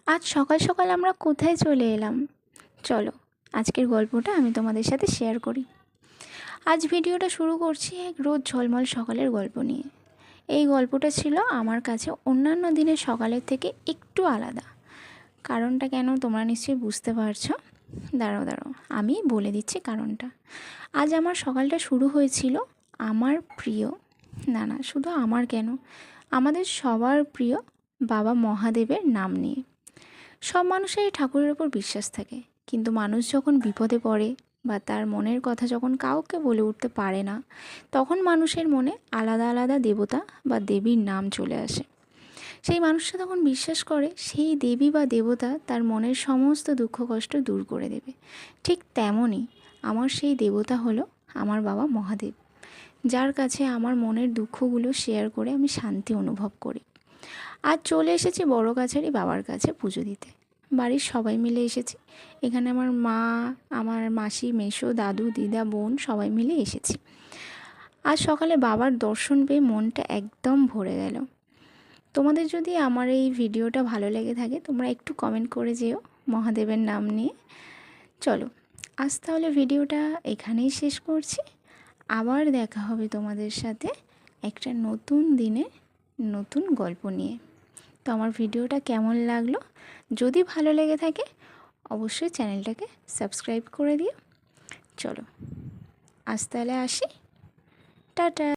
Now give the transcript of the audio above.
আজ সকাল সকাল আমরা কোথায় চলে এলাম? চলো আজকের গল্পটা আমি তোমাদের সাথে শেয়ার করি। আজ ভিডিওটা শুরু করছি এক রোদ ঝলমল সকালের গল্প নিয়ে। এই গল্পটা ছিল আমার কাছে অন্যান্য দিনের সকালের থেকে একটু আলাদা। কারণটা কেন তোমরা নিশ্চয়ই বুঝতে পারছো। দাঁড়াও আমি বলে দিচ্ছি কারণটা। আজ আমার সকালটা শুরু হয়েছিল আমার প্রিয়, না শুধু আমার কেন, আমাদের সবার প্রিয় বাবা মহাদেবের নাম নিয়ে। সব মানুষেরই ঠাকুরের ওপর বিশ্বাস থাকে, কিন্তু মানুষ যখন বিপদে পড়ে বা তার মনের কথা যখন কাউকে বলে উঠতে পারে না, তখন মানুষের মনে আলাদা আলাদা দেবতা বা দেবীর নাম চলে আসে। সেই মানুষটা তখন বিশ্বাস করে সেই দেবী বা দেবতা তার মনের সমস্ত দুঃখ কষ্ট দূর করে দেবে। ঠিক তেমনই আমার সেই দেবতা হলো আমার বাবা মহাদেব, যার কাছে আমার মনের দুঃখগুলো শেয়ার করে আমি শান্তি অনুভব করি। আজ চলে এসেছি বড় কাছারি বাবার কাছে পুজো দিতে। বাড়ির সবাই মিলে এসেছি। এখানে আমার মা, আমার মাসি, মেসো, দাদু, দিদা, বোন সবাই মিলে এসেছি। আজ সকালে বাবার দর্শন পেয়ে মনটা একদম ভরে গেল। তোমাদের যদি আমার এই ভিডিওটা ভালো লেগে থাকে তোমরা একটু কমেন্ট করে যেও মহাদেবের নাম নিয়ে। চলো আজ তাহলে ভিডিওটা এখানেই শেষ করছি। আবার দেখা হবে তোমাদের সাথে একটা নতুন দিনে নতুন গল্প নিয়ে। তো আমার ভিডিওটা কেমন লাগলো, যদি ভালো লেগে থাকে অবশ্যই চ্যানেলটাকে সাবস্ক্রাইব করে দিও। চলো আজ তাহলে আসি, টাটা।